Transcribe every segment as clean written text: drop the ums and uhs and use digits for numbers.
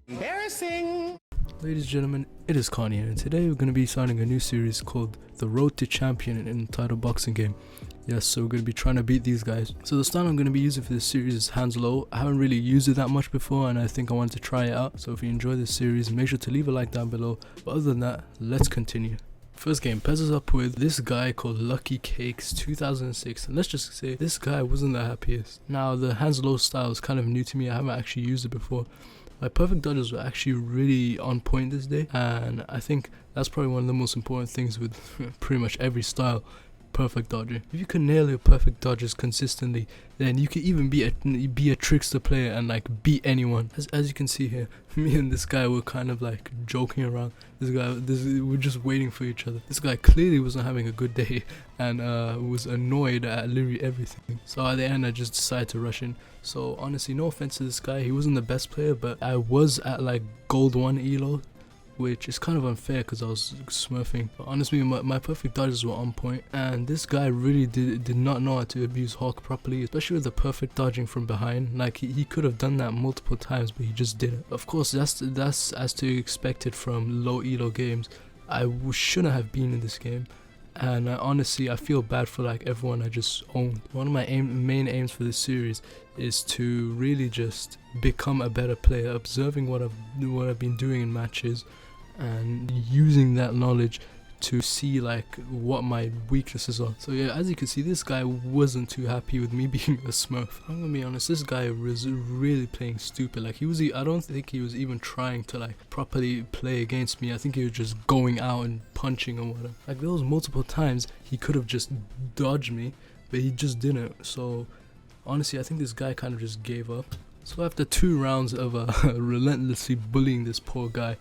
Embarrassing! Ladies and gentlemen, it is Connie here, and today we're going to be starting a new series called The Road to Champion in Entitled Boxing Game. Yes, so we're going to be trying to beat these guys. So the style I'm going to be using for this series is hands low. I haven't really used it that much before, and I think I wanted to try it out. So if you enjoy this series, make sure to leave a like down below. But other than that, let's continue. First game pairs us up with this guy called Lucky Cakes 2006, and let's just say this guy wasn't the happiest. Now the hands low style is kind of new to me. I haven't actually used it before. My perfect dodges were actually really on point this day, and I think that's probably one of the most important things with pretty much every style. Perfect dodging. If you can nail your perfect dodges consistently, then you can even be a trickster player and like beat anyone. As you can see here, me and this guy were kind of like joking around. We're just waiting for each other. This guy clearly wasn't having a good day and was annoyed at literally everything. So at the end, I just decided to rush in. So honestly, no offense to this guy, he wasn't the best player, but I was at like gold 1 elo, which is kind of unfair because I was smurfing. But honestly, my perfect dodges were on point, and this guy really did not know how to abuse Hawk properly, especially with the perfect dodging from behind. Like he could have done that multiple times, but he just didn't. Of course, that's as to be expected from low elo games. I shouldn't have been in this game, and honestly, I feel bad for like everyone I just owned. One of my main aims for this series is to really just become a better player, observing what I've been doing in matches, and using that knowledge to see like what my weaknesses are. So yeah, as you can see, this guy wasn't too happy with me being a smurf. I'm gonna be honest, this guy was really playing stupid. Like I don't think he was even trying to like properly play against me. I think he was just going out and punching or whatever. Like there was multiple times he could have just dodged me, but he just didn't. So honestly, I think this guy kind of just gave up. So after 2 rounds of relentlessly bullying this poor guy,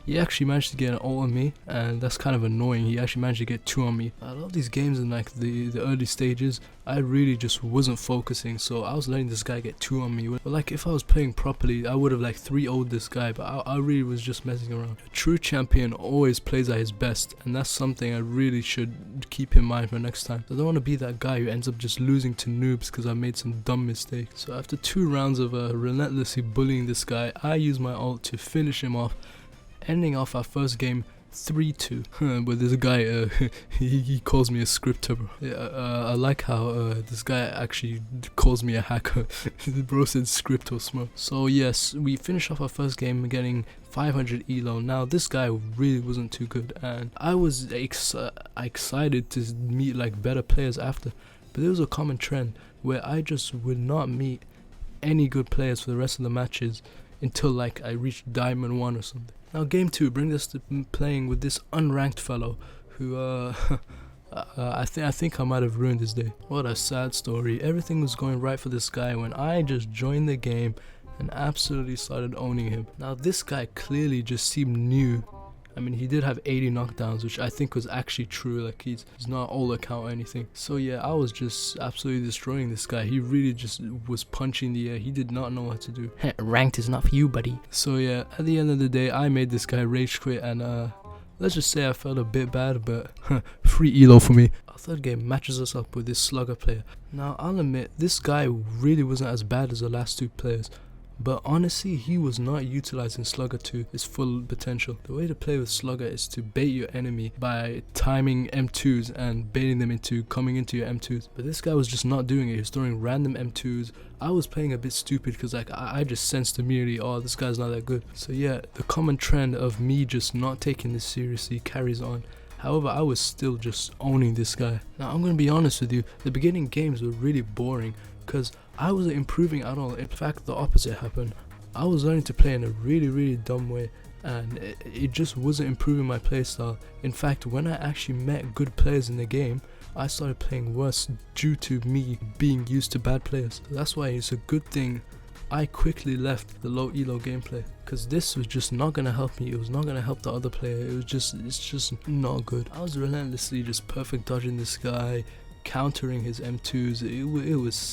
he actually managed to get an ult on me, and that's kind of annoying. He actually managed to get 2 on me. A lot of these games in like the early stages, I really just wasn't focusing, so I was letting this guy get 2 on me. But like if I was playing properly, I would have like 3-0'd this guy, but I really was just messing around. A true champion always plays at his best, and that's something I really should keep in mind for next time. I don't want to be that guy who ends up just losing to noobs because I made some dumb mistakes. So after 2 rounds of relentlessly bullying this guy, I used my ult to finish him off, ending off our first game 3-2. But this guy, he calls me a scripter, bro. Yeah, I like how this guy actually calls me a hacker. The bro said script or smurf. So yes, we finished off our first game getting 500 elo. Now this guy really wasn't too good, and I was excited to meet like better players after. But there was a common trend where I just would not meet any good players for the rest of the matches until like I reached Diamond 1 or something. Now game 2 brings us to playing with this unranked fellow who I think I might have ruined his day. What a sad story. Everything was going right for this guy when I just joined the game and absolutely started owning him. Now this guy clearly just seemed new. I mean, he did have 80 knockdowns, which I think was actually true. Like he's not all account or anything. So yeah, I was just absolutely destroying this guy. He really just was punching the air. He did not know what to do. Ranked is not for you, buddy. So yeah, at the end of the day, I made this guy rage quit, and let's just say I felt a bit bad, but free elo for me. Our third game matches us up with this slugger player. Now I'll admit, this guy really wasn't as bad as the last 2 players, but honestly, he was not utilizing Slugger to his full potential. The way to play with Slugger is to bait your enemy by timing M2s and baiting them into coming into your M2s. But this guy was just not doing it. He was throwing random M2s. I was playing a bit stupid because like I just sensed immediately, oh, this guy's not that good. So yeah, the common trend of me just not taking this seriously carries on. However, I was still just owning this guy. Now I'm going to be honest with you, the beginning games were really boring because I wasn't improving at all. In fact, the opposite happened. I was learning to play in a really dumb way, and it just wasn't improving my playstyle. In fact, when I actually met good players in the game, I started playing worse due to me being used to bad players. That's why it's a good thing I quickly left the low elo gameplay, because this was just not going to help me. It was not going to help the other player. It's just not good. I was relentlessly just perfect dodging this guy, countering his M2s.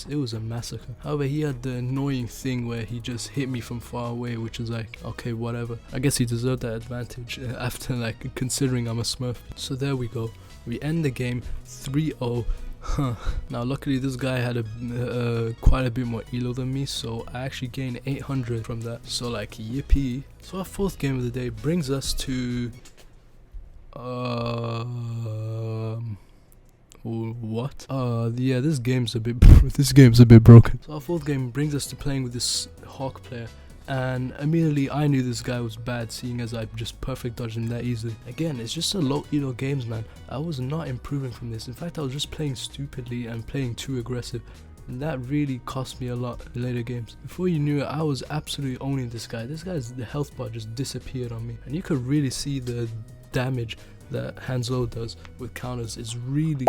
It was a massacre. However, he had the annoying thing where he just hit me from far away, which is like, okay, whatever. I guess he deserved that advantage after like considering I'm a smurf. So there we go. We end the game 3-0. Now luckily this guy had a quite a bit more elo than me, so I actually gained 800 from that, so like yippee. So our fourth game of the day brings us to what? Yeah, this game's a bit broken. So our fourth game brings us to playing with this Hawk player, and immediately I knew this guy was bad, seeing as I just perfect dodged him that easily. Again, it's just a low elo games, man. I was not improving from this. In fact, I was just playing stupidly and playing too aggressive, and that really cost me a lot in later games. Before you knew it, I was absolutely owning this guy. This guy's the health bar just disappeared on me, and you could really see the damage that Hanzo does with counters is really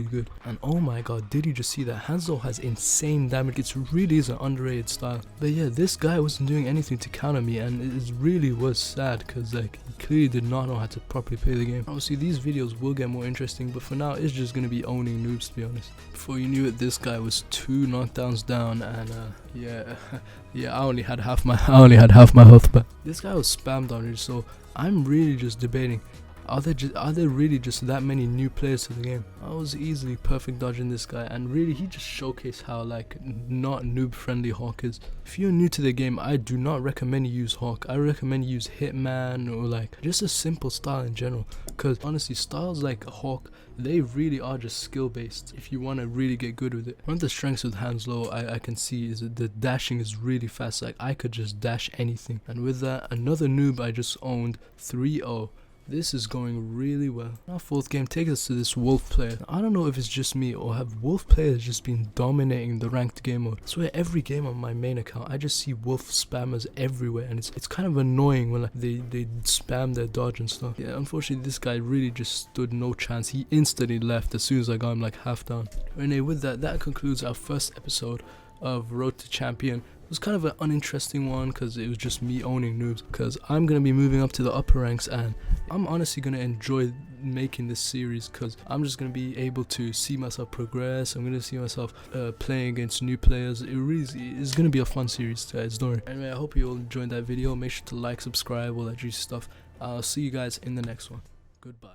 good. And oh my god, did you just see that? Hanzo has insane damage. It really is an underrated style. But yeah, this guy wasn't doing anything to counter me, and it really was sad, because like he clearly did not know how to properly play the game. Obviously these videos will get more interesting, but for now it's just gonna be owning noobs, to be honest. Before you knew it, this guy was 2 knockdowns down, and yeah, I only had half my health back. This guy was spammed on it, so I'm really just debating, are there really just that many new players to the game? I was easily perfect dodging this guy, and really he just showcased how like not noob friendly Hawk is. If you're new to the game, I do not recommend you use Hawk. I recommend you use Hitman, or like just a simple style in general, because honestly styles like Hawk, they really are just skill based if you want to really get good with it. One of the strengths with hands low I can see is that the dashing is really fast. Like I could just dash anything, and with that, another noob I just owned 3-0. This is going really well. Our fourth game takes us to this Wolf player. I don't know if it's just me, or have Wolf players just been dominating the ranked game mode. I swear every game on my main account I just see Wolf spammers everywhere, and it's kind of annoying when like they spam their dodge and stuff. Yeah, unfortunately this guy really just stood no chance. He instantly left as soon as I got him like half down. Anyway, with that concludes our first episode of Road to Champion. It was kind of an uninteresting one because it was just me owning noobs, because I'm going to be moving up to the upper ranks, and I'm honestly going to enjoy making this series because I'm just going to be able to see myself progress. I'm going to see myself playing against new players. It really is going to be a fun series, guys, don't worry. Anyway, I hope you all enjoyed that video. Make sure to like, subscribe, all that juicy stuff. I'll see you guys in the next one. Goodbye.